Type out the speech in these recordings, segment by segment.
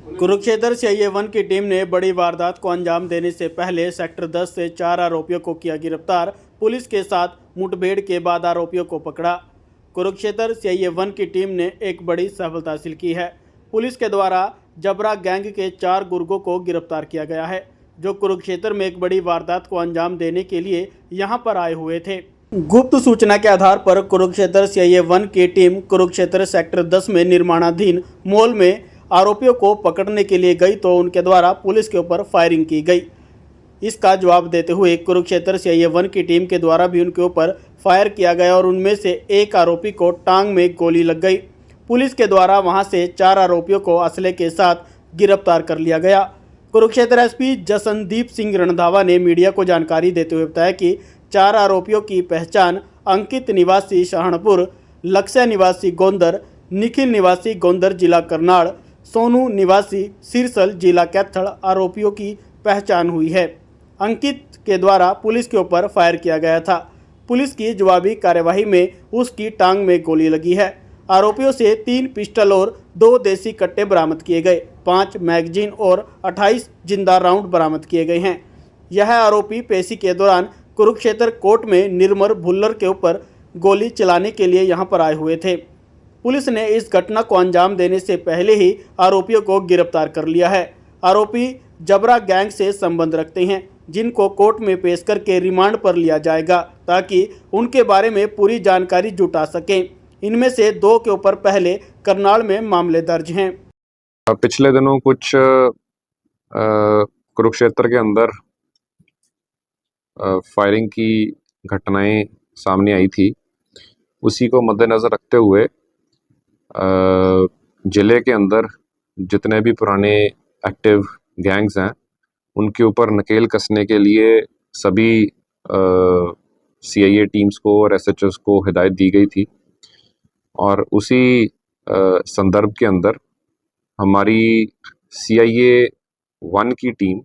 Kurukshetra CIA 1 की team ने बड़ी वारदात को अंजाम देने से पहले सेक्टर 10 से 4 आरोपियों को किया गिरफ्तार। पुलिस के साथ मुठभेड़ के बाद आरोपियों को पकड़ा। कुरुक्षेत्र सीआईए 1 की टीम ने एक बड़ी सफलता हासिल की है। पुलिस के द्वारा जबरा गैंग के 4 गुर्गों को गिरफ्तार किया गया है, जो कुरुक्षेत्र में एक बड़ी वारदात को अंजाम देने के लिए यहां पर आए हुए थे। गुप्त सूचना के आधार पर कुरुक्षेत्र सीआईए 1 की टीम कुरुक्षेत्र सेक्टर 10 में निर्माणाधीन मॉल में आरोपियों को पकड़ने के लिए गई तो उनके द्वारा पुलिस के ऊपर फायरिंग की गई। इसका जवाब देते हुए कुरुक्षेत्र सीआईए 1 की टीम के द्वारा भी उनके ऊपर फायर किया गया और उनमें से एक आरोपी को टांग में गोली लग गई। पुलिस के द्वारा वहां से 4 आरोपियों को असले के साथ गिरफ्तार कर लिया गया। कुरुक्षेत्र एसपी जसनदीप सिंह रणधावा ने मीडिया को जानकारी देते हुए बताया कि 4 आरोपियों की पहचान अंकित निवासी शहानपुर, लक्ष्य निवासी गोंदर, निखिल निवासी गोंदर जिला करनाल, सोनू निवासी सिरसल जिला कैथल आरोपियों की पहचान हुई है। अंकित के द्वारा पुलिस के ऊपर फायर किया गया था। पुलिस की जवाबी कार्यवाही में उसकी टांग में गोली लगी है। आरोपियों से 3 पिस्टल और 2 देसी कट्टे बरामद किए गए, 5 मैगजीन और 28 जिंदा राउंड बरामद किए गए हैं। यह आरोपी पेशी के दौरान कुरुक्षेत्र कोर्ट में निर्मल भुल्लर के ऊपर गोली चलाने के लिए यहां पर आए हुए थे। पुलिस ने इस घटना को अंजाम देने से पहले ही आरोपियों को गिरफ्तार कर लिया है। आरोपी जबरा गैंग से संबंध रखते हैं, जिनको कोर्ट में पेश करके रिमांड पर लिया जाएगा ताकि उनके बारे में पूरी जानकारी जुटा सकें। इनमें से 2 के ऊपर पहले करनाल में मामले दर्ज हैं। पिछले दिनों कुछ कुरुक्षेत्र के अंदर फायरिंग की घटनाएं सामने आई थी। उसी को मद्देनज़र रखते हुए ज़िले के अंदर जितने भी पुराने एक्टिव गैंग्स हैं उनके ऊपर नकेल कसने के लिए सभी सीआईए टीम्स को और एसएचओस को हिदायत दी गई थी। और उसी संदर्भ के अंदर हमारी सीआईए 1 की टीम,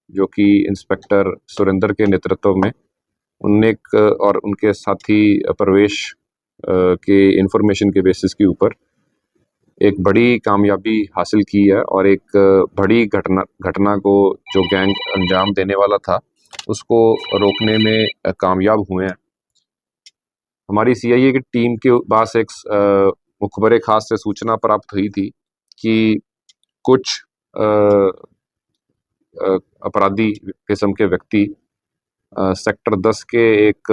जो कि इंस्पेक्टर सुरेंद्र के नेतृत्व में, उनने और उनके साथी प्रवेश के इंफॉर्मेशन के बेसिस के ऊपर एक बड़ी कामयाबी हासिल की है और एक बड़ी घटना को जो गैंग अंजाम देने वाला था उसको रोकने में कामयाब हुए हैं। हमारी सीआईए की टीम के पास एक मुखबरे खास से सूचना प्राप्त हुई थी कि कुछ अपराधी किस्म के व्यक्ति सेक्टर 10 के एक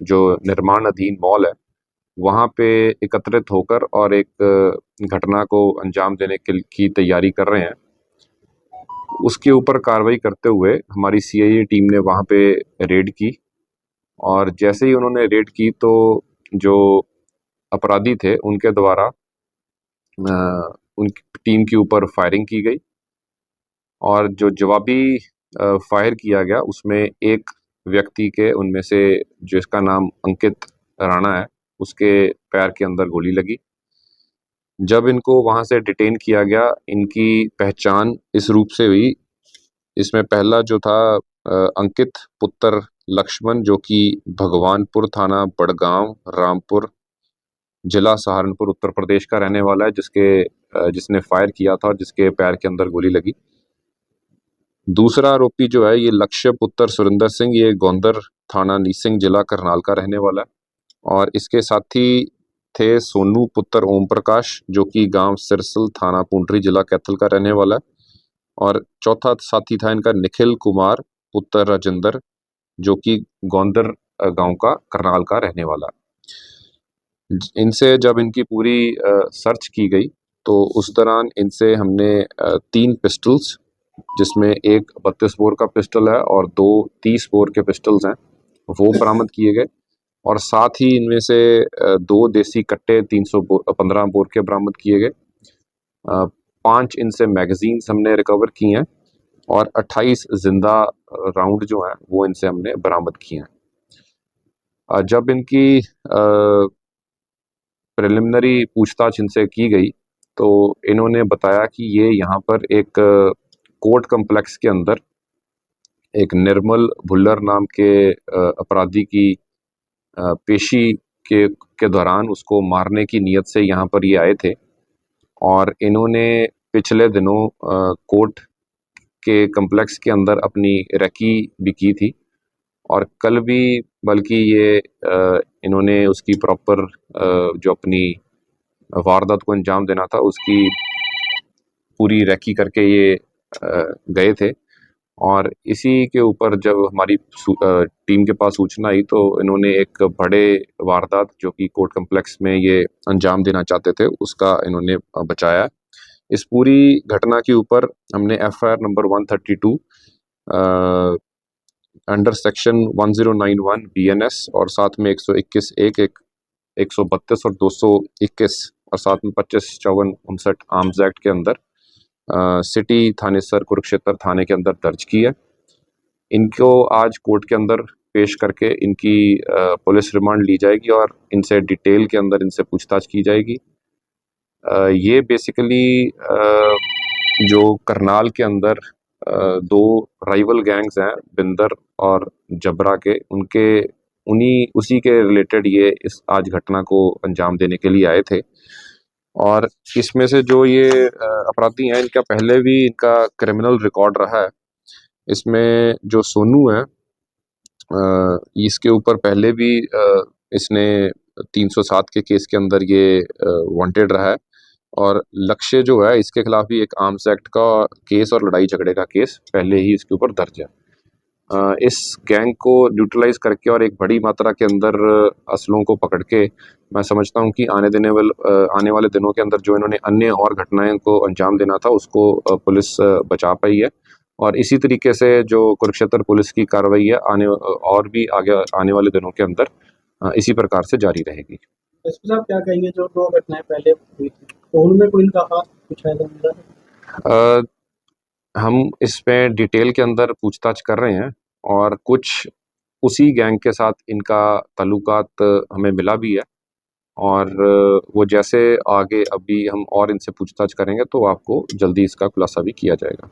जो निर्माणाधीन मॉल है वहाँ पे एकत्रित होकर और एक घटना को अंजाम देने की तैयारी कर रहे हैं। उसके ऊपर कार्रवाई करते हुए हमारी सीआईए टीम ने वहाँ पे रेड की और जैसे ही उन्होंने रेड की तो जो अपराधी थे उनके द्वारा उनकी टीम के ऊपर फायरिंग की गई और जो जवाबी फायर किया गया उसमें एक व्यक्ति के उनमें से जिसका नाम अंकित राणा है उसके पैर के अंदर गोली लगी। जब इनको वहां से डिटेन किया गया इनकी पहचान इस रूप से हुई। इसमें पहला जो था अंकित पुत्र लक्ष्मण, जो कि भगवानपुर थाना बड़गांव रामपुर जिला सहारनपुर उत्तर प्रदेश का रहने वाला है, जिसने फायर किया था और जिसके पैर के अंदर गोली लगी। दूसरा आरोपी जो है ये लक्ष्य पुत्र सुरेंद्र सिंह, ये गोंदर थाना नीसिंग जिला करनाल का रहने वाला है और इसके साथी थे सोनू पुत्र ओम प्रकाश, जो कि गांव सिरसल थाना पुंडरी जिला कैथल का रहने वाला है और चौथा साथी था इनका निखिल कुमार पुत्र राजेंद्र, जो कि गोंदर गांव का करनाल का रहने वाला है। इनसे जब इनकी पूरी सर्च की गई तो उस दौरान इनसे हमने 3 पिस्टल्स, जिसमें एक 32 बोर का पिस्टल है और 2 30 बोर के पिस्टल्स हैं, वो बरामद किए गए और साथ ही इनमें से 2 देसी कट्टे 315 बोर के बरामद किए गए। 5 इनसे मैगजीन्स हमने रिकवर की हैं और 28 जिंदा राउंड जो हैं वो इनसे हमने बरामद किए हैं। जब इनकी प्रिलिमिनरी पूछताछ इनसे की गई तो इन्होंने बताया कि ये यहाँ पर एक कोर्ट कम्प्लेक्स के अंदर एक निर्मल भुल्लर नाम के अपराधी की पेशी के दौरान उसको मारने की नीयत से यहाँ पर ये आए थे और इन्होंने पिछले दिनों कोर्ट के कम्प्लेक्स के अंदर अपनी रेकी भी की थी और कल भी बल्कि ये इन्होंने उसकी प्रॉपर जो अपनी वारदात को अंजाम देना था उसकी पूरी रेकी करके ये गए थे। और इसी के ऊपर जब हमारी टीम के पास सूचना आई तो इन्होंने एक बड़े वारदात जो कि कोर्ट कम्प्लेक्स में ये अंजाम देना चाहते थे उसका इन्होंने बचाया। इस पूरी घटना के ऊपर हमने FIR number 132 under section 1091 BNS और साथ में 121 एक 132 और 221 और साथ में 25/54/59 आर्म्स एक्ट के अंदर सिटी थानेसर कुरुक्षेत्र थाने के अंदर दर्ज की है। इनको आज कोर्ट के अंदर पेश करके इनकी पुलिस रिमांड ली जाएगी और इनसे डिटेल के अंदर इनसे पूछताछ की जाएगी। ये बेसिकली जो करनाल के अंदर दो राइवल गैंग्स हैं बिंदर और जबरा के उसी के रिलेटेड ये इस आज घटना को अंजाम देने के लिए आए थे। और इसमें से जो ये अपराधी हैं इनका पहले भी इनका क्रिमिनल रिकॉर्ड रहा है। इसमें जो सोनू है इसके ऊपर पहले भी इसने 307 के केस के अंदर ये वांटेड रहा है और लक्ष्य जो है इसके खिलाफ भी एक आर्म्स एक्ट का केस और लड़ाई झगड़े का केस पहले ही इसके ऊपर दर्ज है। इस गैंग को न्यूट्रलाइज करके और एक बड़ी मात्रा के अंदर असलों को पकड़ के मैं समझता हूं कि आने वाले दिनों के अंदर जो इन्होंने अन्य और घटनाएं को अंजाम देना था उसको पुलिस बचा पाई है। और इसी तरीके से जो कुरुक्षेत्र पुलिस की कार्रवाई है और भी आगे आने वाले दिनों के अंदर इसी प्रकार से जारी रहेगी। एसपी साहब क्या कहेंगे जो दो घटनाएं पहले हुई थी तो उनमें कोई इनका हाथ कुछ है? हम इसमें डिटेल के अंदर पूछताछ कर रहे हैं और कुछ उसी गैंग के साथ इनका ताल्लुकात हमें मिला भी है और वो जैसे आगे अभी हम और इनसे पूछताछ करेंगे तो आपको जल्दी इसका खुलासा भी किया जाएगा।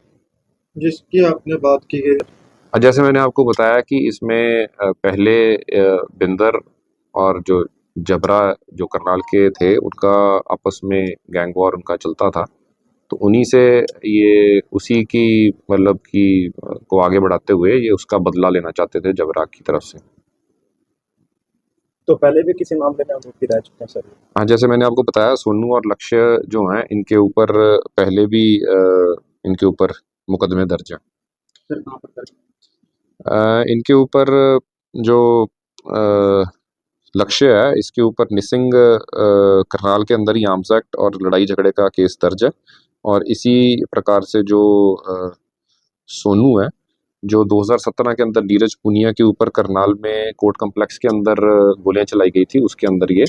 जिसकी आपने बात की है जैसे मैंने आपको बताया कि इसमें पहले बिंदर और जो जबरा जो करनाल के थे उनका आपस में गैंग वॉर उनका चलता था तो उन्हीं से ये उसी की मतलब की को आगे बढ़ाते हुए ये उसका बदला लेना चाहते थे जबरा की तरफ से। तो पहले भी किसी मामले में आरोपी रह चुके हैं सर? हाँ, जैसे मैंने आपको बताया सोनू और लक्ष्य जो हैं इनके ऊपर पहले भी इनके ऊपर मुकदमे दर्ज हैं। सर कहाँ पर दर्ज? इनके ऊपर जो लक्ष्य है इसके ऊपर निसिंग करनाल के अंदर ही आर्म्स एक्ट और लड़ाई झगड़े का केस दर्ज है और इसी प्रकार से जो सोनू है जो 2017 के अंदर नीरज पुनिया के ऊपर करनाल में कोर्ट कम्प्लेक्स के अंदर गोलियां चलाई गई थी उसके अंदर ये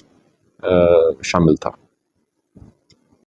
शामिल था।